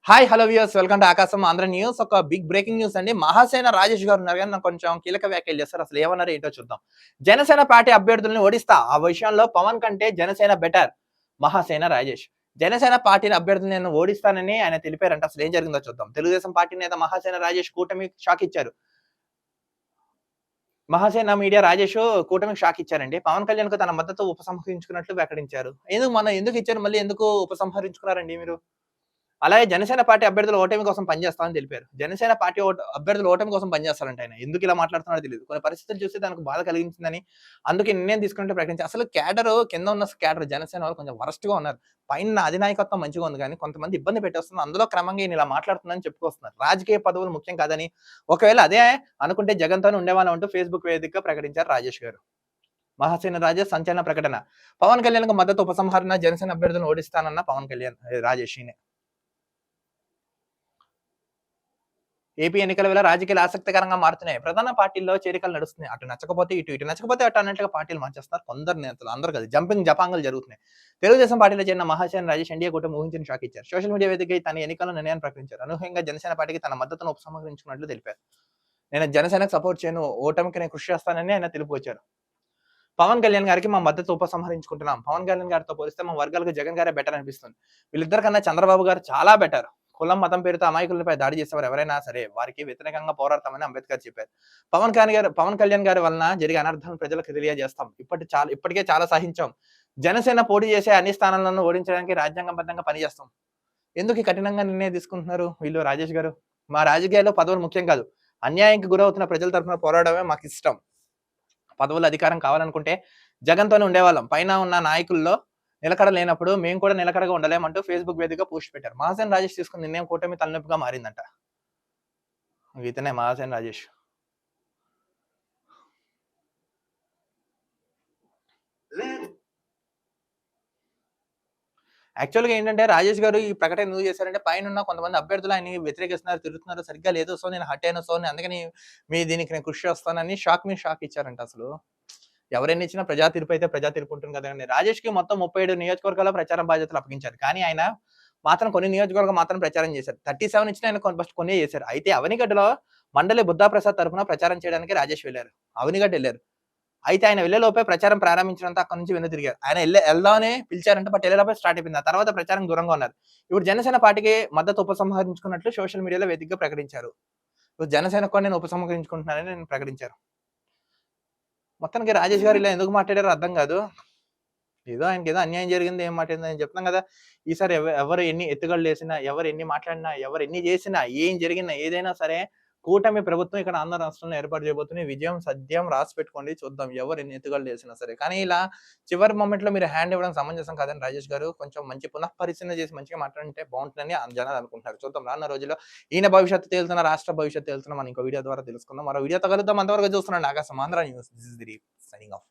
Hi hello viewers welcome to ఆకాశం Andhra news. ఒక big breaking news అండి. మహాసేన రాజేష్ గారు ఉన్నారు కానీ నాకు కొంచెం కీలక వ్యాఖ్యలు చేస్తారు. అసలు ఏమన్నారు ఏంటో చూద్దాం. జనసేన పార్టీ అభ్యర్థులను ఓడిస్తా, ఆ విషయంలో పవన్ కంటే జనసేన బెటర్ మహాసేన రాజేష్. జనసేన పార్టీ అభ్యర్థులను నేను ఓడిస్తానని ఆయన తెలిపారంట. అసలు ఏం జరిగిందో చూద్దాం. తెలుగుదేశం పార్టీ నేత మహాసేన రాజేష్ కూటమి షాక్ ఇచ్చారు. మహాసేన మీడియా రాజేష్ కూటమికి షాక్ ఇచ్చారండి. పవన్ కళ్యాణ్ కు తన మద్దతు ఉపసంహరించుకున్నట్లు ప్రకటించారు. ఎందుకు ఇచ్చారు, మళ్ళీ ఎందుకు ఉపసంహరించుకున్నారండి మీరు? అలాగే జనసేన పార్టీ అభ్యర్థుల ఓటమి కోసం పనిచేస్తామని తెలిపారు. జనసేన పార్టీ అభ్యర్థుల ఓటమి కోసం పనిచేస్తారంట ఆయన. ఎందుకు ఇలా మాట్లాడుతున్నారో తెలియదు. కొన్ని పరిస్థితులు చూసి తనకు బాధ కలిగించిందని, అందుకే నిర్ణయం తీసుకున్నట్టు ప్రకటించారు. అసలు క్యాడర్ కింద ఉన్న క్యాడర్ జనసేన వాళ్ళు కొంచెం వరస్ట్ గా ఉన్నారు. పైన అధినాయకత్వం మంచిగా ఉంది కానీ కొంతమంది ఇబ్బంది పెట్టేస్తున్నారు. అందులో క్రమంగా ఈయన ఇలా మాట్లాడుతుందని చెప్పుకొస్తున్నారు. రాజకీయ పదవులు ముఖ్యం కాదని, ఒకవేళ అదే అనుకుంటే జగన్‌తోనే ఉండేవాళ్ళం అంటూ ఫేస్‌బుక్ వేదికగా ప్రకటించారు రాజేష్ గారు. మహాసేన రాజేష్ సంచలన ప్రకటన. పవన్ కళ్యాణ్‌కు మద్దతు ఉపసంహరణ, జనసేన అభ్యర్థులను ఓడిస్తానన్న పవన్ కళ్యాణ్ రాజేష్ ఈయనే. ఏపీ ఎన్నికల వేళ రాజకీయాలు ఆసక్తికరంగా మారుతున్నాయి. ప్రధాన పార్టీల్లో చేరికలు నడుస్తున్నాయి. అటు నచ్చకపోతే ఇటు, ఇటు నచ్చకపోతే అటు అన్నట్టుగా పార్టీలు మార్చేస్తున్నారు. కొందరు నేతలు, అందరూ కాదు. జపాంగాలు జరుగుతున్నాయి. తెలుగుదేశం పార్టీలో చేరిన మహాసేన రాజేష్ ఎన్డీఏ కూటమి ఊహించిన షాక్ ఇచ్చారు. సోషల్ మీడియా వేదికగా తన ఎన్నికల నిర్ణయాన్ని ప్రకటించారు. అనూహ్యంగా జనసేన పార్టీకి తన మద్దతును ఉపసంహరించుకున్నట్లు తెలిపారు. నేను జనసేనకు సపోర్ట్ చేయను, ఓటమికి నేను కృషి చేస్తానని ఆయన తెలుపుకొచ్చారు. పవన్ కళ్యాణ్ గారికి మా మద్దతు ఉపసంహరించుకుంటున్నాం. పవన్ కళ్యాణ్ గారితో పోలిస్తే మా వర్గాలకు జగన్ గారే బెటర్ అనిపిస్తుంది. వీళ్ళిద్దరి కన్నా చంద్రబాబు గారు చాలా బెటర్. కులం మతం పేరుతో అమాయకులపై దాడి చేసేవారు ఎవరైనా సరే వారికి వ్యతిరేకంగా పోరాడతామని అంబేద్కర్ చెప్పారు. పవన్ కళ్యాణ్ గారి వలన జరిగే అనర్థాలను ప్రజలకు తెలియజేస్తాం. ఇప్పటికే చాలా సహించాం. జనసేన పోటీ చేసే అన్ని స్థానాలను ఓడించడానికి రాజ్యాంగబద్ధంగా పనిచేస్తాం. ఎందుకు ఈ కఠినంగా నిర్ణయం తీసుకుంటున్నారు వీళ్ళు రాజేష్ గారు? మా రాజకీయాల్లో పదవులు ముఖ్యం కాదు. అన్యాయానికి గురవుతున్న ప్రజల తరఫున పోరాడమే మాకు ఇష్టం. పదవులు అధికారం కావాలనుకుంటే జగన్‌తోనే ఉండేవాళ్ళం. పైన ఉన్న నాయకుల్లో నిలకడ లేనప్పుడు మేము కూడా నిలకడగా ఉండలేమంటూ ఫేస్‌బుక్ వేదికగా పోస్ట్ పెట్టారు. మహాసేన రాజేష్ తీసుకున్న నిర్ణయం కూటమి తలనొప్పిగా మారిందంట. ఇతనే మహాసేన రాజేష్. యాక్చువల్‌గా ఏంటంటే రాజేష్ గారు ఈ ప్రకటన ఎందుకు చేశారంటే పైనున్న కొంతమంది అభ్యర్థులు ఆయన్ని వ్యతిరేకిస్తున్నారు, తిరుగుతున్నారు, సరిగ్గా లేదు. సో నేను హర్ట్ అయినా. సో అందుకని దీనికి నేను కృషి చేస్తానని షాక్ మీద షాక్ ఇచ్చారంట అసలు. ఎవరెన్ని ఇచ్చినా ప్రజా తీర్పు అయితే ప్రజా తీర్పు ఉంటుంది కదండీ. రాజేష్‌కి మొత్తం 37 నియోజకవర్గాల ప్రచారం బాధ్యతలు అప్పగించారు. కానీ ఆయన మాత్రం కొన్ని నియోజకవర్గాలు మాత్రం ప్రచారం చేశారు. 37 ఇచ్చినా ఆయన ఫస్ట్ కొన్నే చేశారు. అయితే అవనిగడ్డలో మండలి బుద్ధాప్రసాద్ తరఫున ప్రచారం చేయడానికి రాజేష్ వెళ్లారు. అవనిగడ్డ ఎళ్లారు. అయితే ఆయన వెళ్ళే లోపే ప్రచారం ప్రారంభించినంత అక్కడి నుంచి వెనుతిరిగారు. ఆయన ఎళ్దామని పిలిచారంట. బట్ ఎళ్ళేలోపే స్టార్ట్ అయిపోయింది. ఆ తర్వాత ప్రచారం దూరంగా ఉన్నారు. ఇప్పుడు జనసేన పార్టీకి మద్దతు ఉపసంహరించుకున్నట్లు సోషల్ మీడియాలో వేదికగా ప్రకటించారు. ఇప్పుడు జనసేనకు కూడా నేను ఉపసంహరించుకుంటున్నానని నేను ప్రకటించారు. మొత్తానికి రాజేష్ గారు ఇలా ఎందుకు మాట్లాడారో అర్థం కాదు. ఏదో ఆయనకేదో అన్యాయం జరిగింది, ఏం మాట్లాడింది అని చెప్తున్నాం కదా! ఈసారి ఎవరు ఎన్ని ఎత్తుగడలేసినా, ఎవరు ఎన్ని మాట్లాడినా, ఎవరు ఎన్ని చేసినా, ఏం జరిగినా, ఏదైనా సరే కూటమి ప్రభుత్వం ఇక్కడ ఆంధ్ర రాష్ట్రంలో ఏర్పాటు చేయబోతుంది. విజయం సద్యం రాసిపెట్టుకోండి. చూద్దాం ఎవరు ఎన్ని ఎత్తుగడలేసినా సరే. కానీ ఇలా చివరి మొమెంట్‌లో మీరు హ్యాండ్ ఇవ్వడం సమంజసం కాదని రాజేష్ గారు కొంచెం మంచి పునఃపరిశీలన చేసి మంచిగా మాట్లాడుంటే బావుంటుందని జనాలు అనుకుంటున్నారు. చూద్దాం రానున్న రోజుల్లో ఈయన భవిష్యత్తు తేలుతున్న, రాష్ట్ర భవిష్యత్తు తేలుతున్న మనం ఇంకో వీడియో ద్వారా తెలుసుకుందాం. మరో వీడియోతో కలుద్దాం. అంతవరకు చూస్తున్నాండి ఆకాశం Andhra news. This is the signing off.